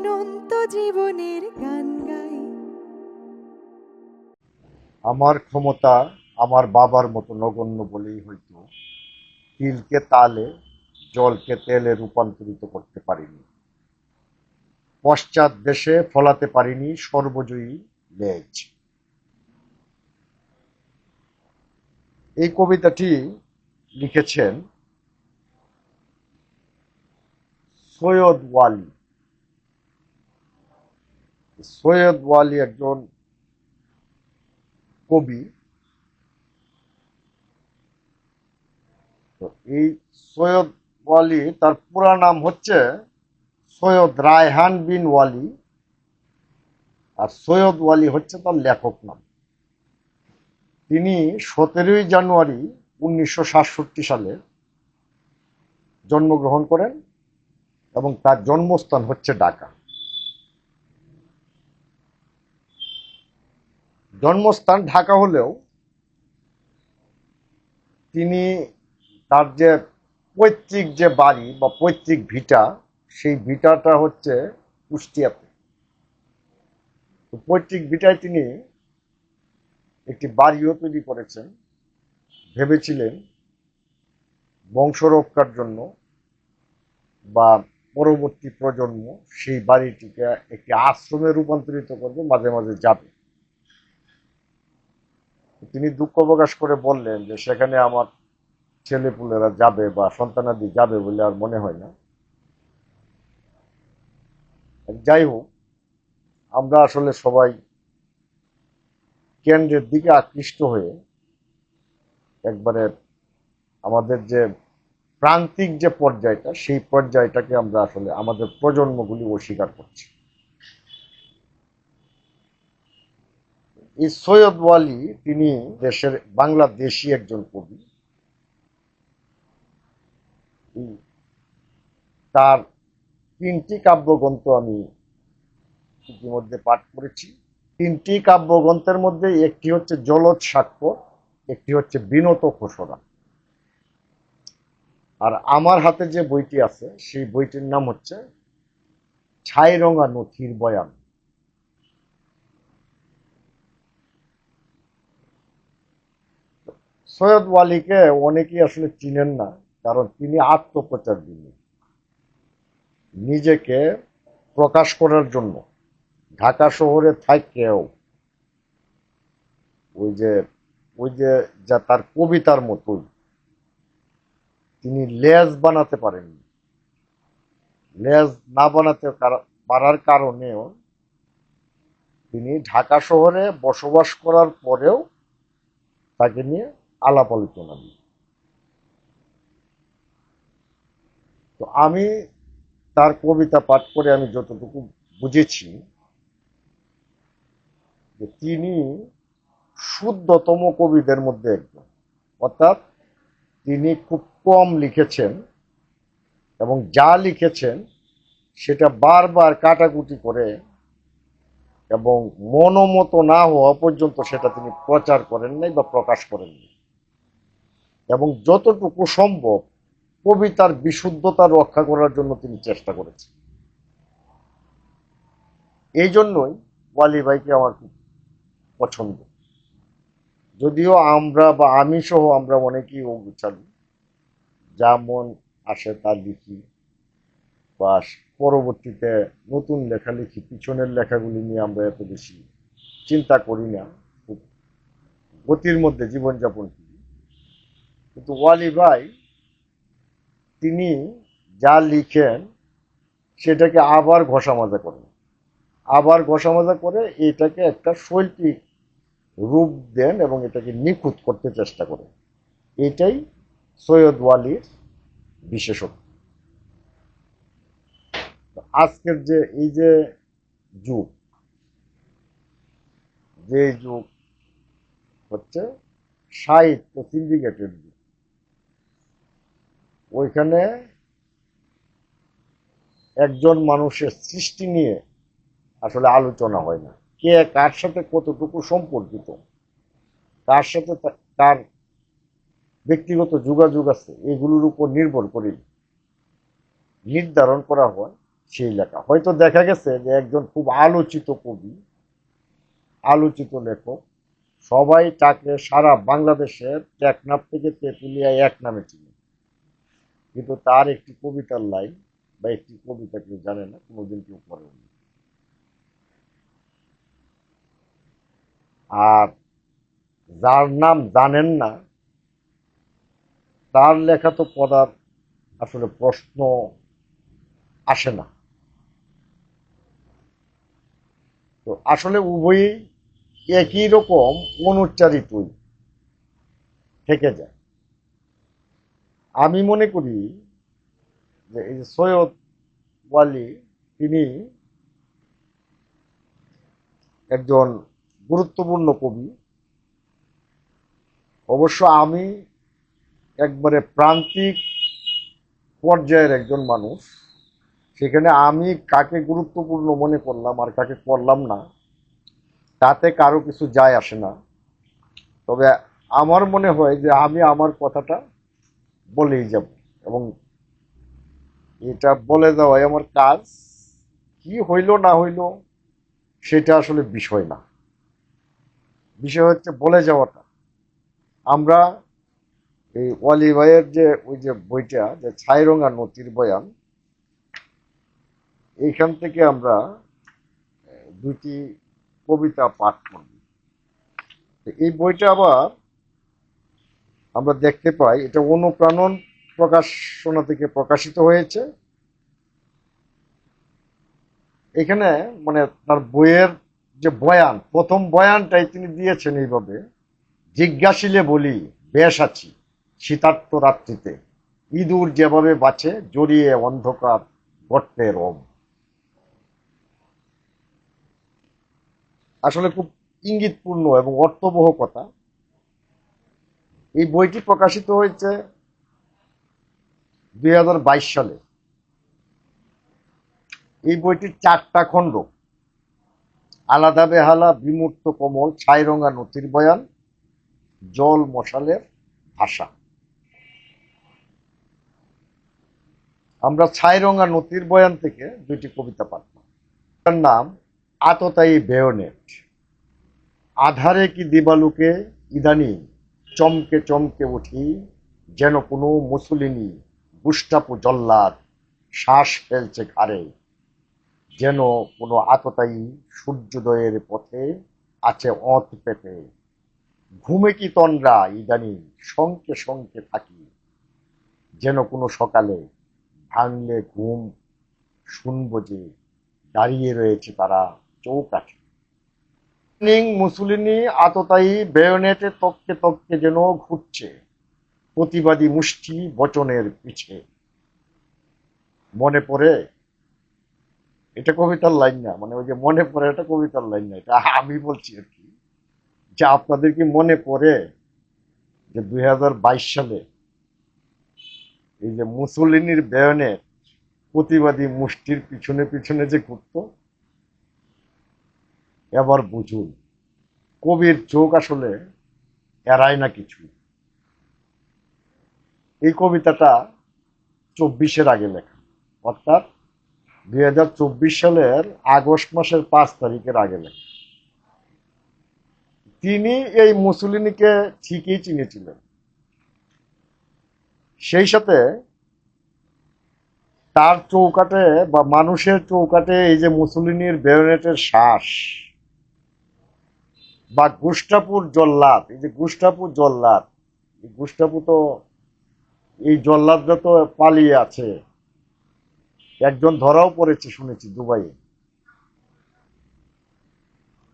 অনন্ত জীবনের গান গাই। আমার ক্ষমতা আমার বাবার মতো নগণ্য বলেই হয়তো তিলকে তালে জলকে তেলে রূপান্তরিত করতে পারিনি, পশ্চাৎ দেশে ফলাতে পারিনি সর্বজয়ী লেজ। এই কবিতাটি লিখেছেন সৈয়দ ওয়ালি। সৈয়দ ওয়ালি একজন কবি। তো এই সৈয়দ ওয়ালি তার পুরা নাম হচ্ছে সৈয়দ রায়হান বিন ওয়ালি, আর সৈয়দ ওয়ালি হচ্ছে তার লেখক নাম। তিনি 17ই জানুয়ারি 1967 সালে জন্মগ্রহণ করেন এবং তার জন্মস্থান হচ্ছে ঢাকা। জন্মস্থান ঢাকা হলেও তিনি তার যে পৈতৃক যে বাড়ি বা পৈতৃক ভিটা, সেই ভিটাটা হচ্ছে কুষ্টিয়াতে। তো পৈতৃক ভিটায় তিনি একটি বাড়িও তৈরি করেছেন। ভেবেছিলেন বংশ রক্ষার জন্য বা পরবর্তী প্রজন্ম সেই বাড়িটিকে একটি আশ্রমে রূপান্তরিত করবে, মাঝে মাঝে যাবে। তিনি দুঃখ প্রকাশ করে বললেন যে সেখানে আমার ছেলেপুলেরা যাবে বা সন্তানাদি যাবে বলে আর মনে হয় না। যাই হোক, আমরা আসলে সবাই কেন্দ্রের দিকে আকৃষ্ট হয়ে একবারে আমাদের যে প্রান্তিক যে পর্যায়টা, সেই পর্যায়টাকে আমরা আসলে আমাদের প্রজন্মগুলি অস্বীকার করছি। এই সৈয়দ ওয়ালি তিনি দেশের বাংলাদেশি একজন কবি। তার 3টি কাব্যগ্রন্থ আমি ইতিমধ্যে পাঠ করেছি। 3টি কাব্যগ্রন্থের মধ্যে একটি হচ্ছে জলজ স্বাক্ষর, একটি হচ্ছে বিনত খসড়া, আর আমার হাতে যে বইটি আছে সেই বইটির নাম হচ্ছে ছাইরঙা নথির বয়ান। সৈয়দ ওয়ালিকে অনেকেই আসলে চিনেন না, কারণ তিনি আত্মপ্রচার দিনই নিজেকে প্রকাশ করার জন্য ঢাকা শহরে থাকেও ওই যে ওই যে যা তার কবিতার মতোই তিনি লেজ বানাতে পারেননি। লেজ না বানাতে পারার কারণেও তিনি ঢাকা শহরে বসবাস করার পরেও তাকে নিয়ে আলাপ আলোচনা দিই। তো আমি তার কবিতা পাঠ করে আমি যতটুকু বুঝেছি যে তিনি শুদ্ধতম কবিদের মধ্যে একজন, অর্থাৎ তিনি খুব কম লিখেছেন এবং যা লিখেছেন সেটা বারবার কাটাকুটি করে এবং মনোমত না হওয়া পর্যন্ত সেটা তিনি প্রচার করেন নাই বা প্রকাশ করেননি, এবং যতটুকু সম্ভব কবিতার বিশুদ্ধতা রক্ষা করার জন্য তিনি চেষ্টা করেছেন। এই জন্যই ওয়ালি ভাইকে আমার খুব পছন্দ। যদিও আমরা বা আমি সহ আমরা অনেকেই অগুছালি, যা মন আসে তা লিখি, বা পরবর্তীতে নতুন লেখালেখি পিছনের লেখাগুলি নিয়ে আমরা এত বেশি চিন্তা করি না, খুব গতির মধ্যে জীবনযাপন করি। কিন্তু ওয়ালি ভাই তিনি যা লিখেন সেটাকে আবার ঘষা মাজা করেন, আবার ঘষা মাজা করে এটাকে একটা শৈল্পিক রূপ দেন এবং এটাকে নিখুঁত করতে চেষ্টা করেন। এটাই সৈয়দ ওয়ালির বিশেষত্ব। আজকের যে এই যে যুগ, যে যুগ হচ্ছে সাহিত্য সিন্ডিকেটের যুগ, ওইখানে একজন মানুষের সৃষ্টি নিয়ে আসলে আলোচনা হয় না। কে কার সাথে কতটুকু সম্পর্কিত, কার সাথে তার ব্যক্তিগত যোগাযোগ আছে, এগুলোর উপর নির্ভর করে নির্ধারণ করা হয় সেই লেখা। হয়তো দেখা গেছে যে একজন খুব আলোচিত কবি, আলোচিত লেখক, সবাই তাকে সারা বাংলাদেশের টেকনাফ থেকে তেঁতুলিয়া এক নামে চিনে, কিন্তু তার একটি কবিতার লাইন বা একটি কবিতা কেউ জানে না, কোনোদিন কেউ পড়েনি। আর যার নাম জানেন না তার লেখা তো পড়ার আসলে প্রশ্ন আসে না। তো আসলে উভয়ই একই রকম অনুচ্চারিতই থেকে যায়। আমি মনে করি যে এই যে সৈয়দ ওয়ালি, তিনি একজন গুরুত্বপূর্ণ কবি। অবশ্য আমি একবারে প্রান্তিক পর্যায়ের একজন মানুষ, সেখানে আমি কাকে গুরুত্বপূর্ণ মনে করলাম আর কাকে করলাম না তাতে কারো কিছু যায় আসে না। তবে আমার মনে হয় যে আমি আমার কথাটা বলেই যাব, এবং এটা বলে দেওয়াই আমার কাজ। কি হইল না হইল সেটা আসলে বিষয় না, বিষয় হচ্ছে বলে যাওয়াটা। আমরা এই ওয়ালি ভাইয়ের যে ওই যে বইটা, যে ছাইরঙা নদীর বয়ান, এইখান থেকে আমরা দুটি কবিতা পাঠ করব। এই বইটা আবার আমরা দেখতে পাই এটা অনুপ্রাণন প্রকাশনা থেকে প্রকাশিত হয়েছে। এখানে মানে তার বইয়ের যে বয়ান, প্রথম বয়ানটাই তিনি দিয়েছেন এইভাবে: জিজ্ঞাসিলে বলি বেশ আছি শীতার্ত রাত্রিতে, ইঁদুর যেভাবে বাঁচে জড়িয়ে অন্ধকার গর্তের রোম। আসলে খুব ইঙ্গিতপূর্ণ এবং অর্থবহ কথা। এই বইটি প্রকাশিত হয়েছে 2022 সালে। এই বইটির 4টা খণ্ড: আলাদা বেহালা, বিমূর্ত কমল, ছাইরঙা নথির বয়ান, জল মশালের ভাষা। আমরা ছাইরঙা নথির বয়ান থেকে দুইটি কবিতা পাঠ করব। তার নাম আততায়ী বেয়োনেট। আধারে কি দিবালুকে ইদানি চমকে চমকে উঠি, যেন কোনো মুসলিনি গুস্টাপু জল্লাদ শ্বাস ফেলছে ঘাড়ে, যেন কোনো আততায়ী সূর্যোদয়ের পথে আছে অত পেতে। ঘুমে কি তন্দ্রা ইদানি শঙ্কে শঙ্কে থাকি, যেন কোনো সকালে ভাঙলে ঘুম শুনবো যে দাঁড়িয়ে রয়েছে তারা চৌকাঠে। মুসলিনি আততায়ী বেয়োনেটে তককে তককে যেন ঘুরছে, প্রতিবাদী মুষ্টি বচনের পিছে। মনে পড়ে, এটা কবিতার লাইন না, মানে ওই যে মনে পড়ে এটা কবিতার লাইন না, এটা আমি বলছি আর কি, যে আপনাদের কি মনে পড়ে যে 2022 সালে এই যে মুসলিনির বেয়োনেট প্রতিবাদী মুষ্টির পিছনে পিছনে যে ঘুরত? এবার বুঝুন, কবির চোখ আসলে এড়ায় না কিছু। এই কবিতাটা 24-এর আগে লেখা, অর্থাৎ 2024 সালের আগস্ট মাসের 5 তারিখের আগে লেখা। তিনি এই মুসলিনিকে ঠিকই চিনেছিলেন। সেই সাথে তার চৌকাটে বা মানুষের চৌকাটে এই যে মুসলিনির বেয়োনেটের শ্বাস বা গুস্টাপুর জল্লাদ, এই যে গুস্টাপুর জল্লাদ, এই গুস্টাপু তো, এই জল্লাদরা তো পালিয়ে আছে, একজন ধরাও পড়েছে শুনেছি দুবাইয়ে।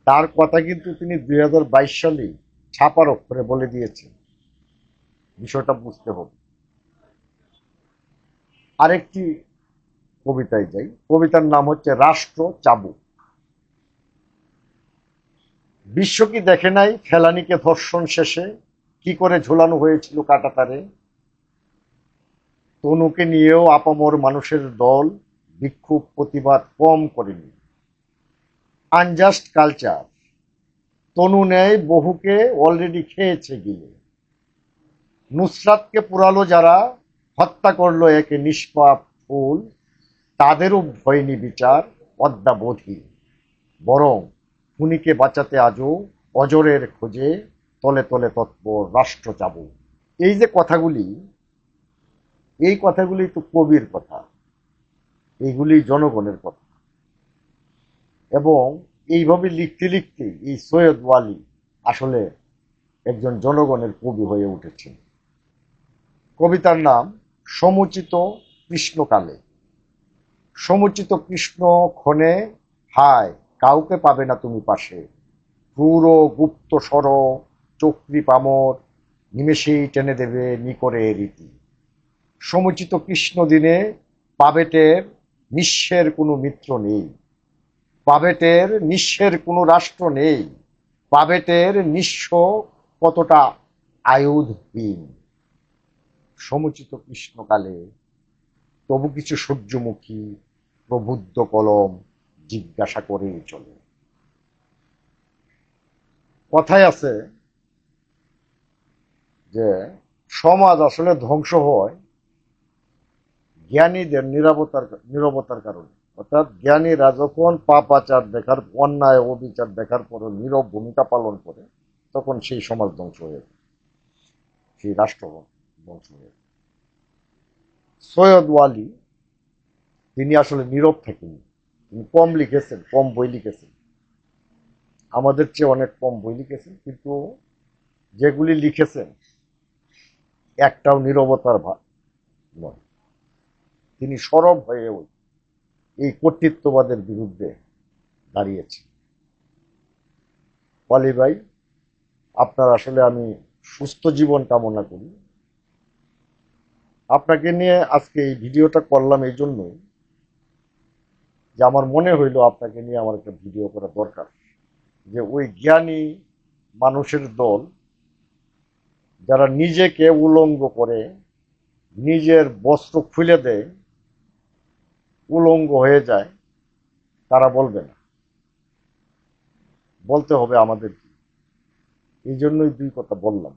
তার কথা কিন্তু তিনি 2022 সালে ছাপার অক্ষরে বলে দিয়েছেন। বিষয়টা বুঝতে হবে। আরেকটি কবিতায় যাই। কবিতার নাম হচ্ছে রাষ্ট্র চাবুক। বিশ্ব কি দেখে নাই ফেলানিকে ধর্ষণ শেষে কি করে ঝোলানো হয়েছিল কাঁটাতারে? তনুকে নিয়েও আপামর মানুষের দল বিক্ষোভ প্রতিবাদ কম করেনি। আনজাস্ট কালচার তনু নেয় বহুকে অলরেডি খেয়েছে গিয়ে। নুসরাতকে পুরালো যারা, হত্যা করলো একে নিষ্পাপ ফুল, তাদেরও হয়নি বিচার অদ্যাবধি, বরং খুনিকে বাঁচাতে আজও অজরের খোঁজে তলে তলে তৎপর রাষ্ট্র চাবু। এই যে কথাগুলি, এই কথাগুলি তো কবির কথা, এইগুলি জনগণের কথা। এবং এইভাবে লিখতে লিখতে এই সৈয়দ ওয়ালি আসলে একজন জনগণের কবি হয়ে উঠেছেন। কবিতার নাম সমুচিত কৃষ্ণকালে। সমুচিত কৃষ্ণ ক্ষণে হায় কাউকে পাবে না তুমি পাশে, ক্রূর গুপ্ত সর চক্রী পামর নিমেষেই টেনে দেবে নিকরে রীতি। সমুচিত কৃষ্ণ দিনে পাবেটের নিঃস্বের কোনো মিত্র নেই, পাবেটের নিঃস্বের কোনো রাষ্ট্র নেই, পাবেটের নিঃস্ব কতটা আয়ুধহীন। সমুচিত কৃষ্ণকালে তবু কিছু সূর্যমুখী প্রবুদ্ধ কলম জিজ্ঞাসা করে চলে। কথায় আছে যে সমাজ আসলে ধ্বংস হয় জ্ঞানীদের নীরবতার কারণে। অর্থাৎ জ্ঞানীরা যখন পাপাচার দেখার, অন্যায় অবিচার দেখার পরও নীরব ভূমিকা পালন করে, তখন সেই সমাজ ধ্বংস হয়ে যায়, সেই রাষ্ট্র ধ্বংস হয়ে যায়। সৈয়দ ওয়ালি তিনি আসলে নীরব থাকেনি, তিনি কম লিখেছেন, কম বই লিখেছেন, আমাদের চেয়ে অনেক কম বই লিখেছেন, কিন্তু যেগুলি লিখেছেন একটাও নীরবতার ভাব নয়। তিনি সরব হয়ে এই কর্তৃত্ববাদের বিরুদ্ধে দাঁড়িয়েছেন। ওয়ালি ভাই, আপনার আসলে আমি সুস্থ জীবন কামনা করি। আপনাকে নিয়ে আজকে এই ভিডিওটা করলাম এই জন্যই যে আমার মনে হইলো আপনাকে নিয়ে আমার একটা ভিডিও করা দরকার, যে ওই জ্ঞানী মানুষের দল যারা নিজেকে উলঙ্গ করে, নিজের বস্ত্র খুলে দেয়, উলঙ্গ হয়ে যায়, তারা বলবে না, বলতে হবে আমাদের। এই জন্যই দুই কথা বললাম।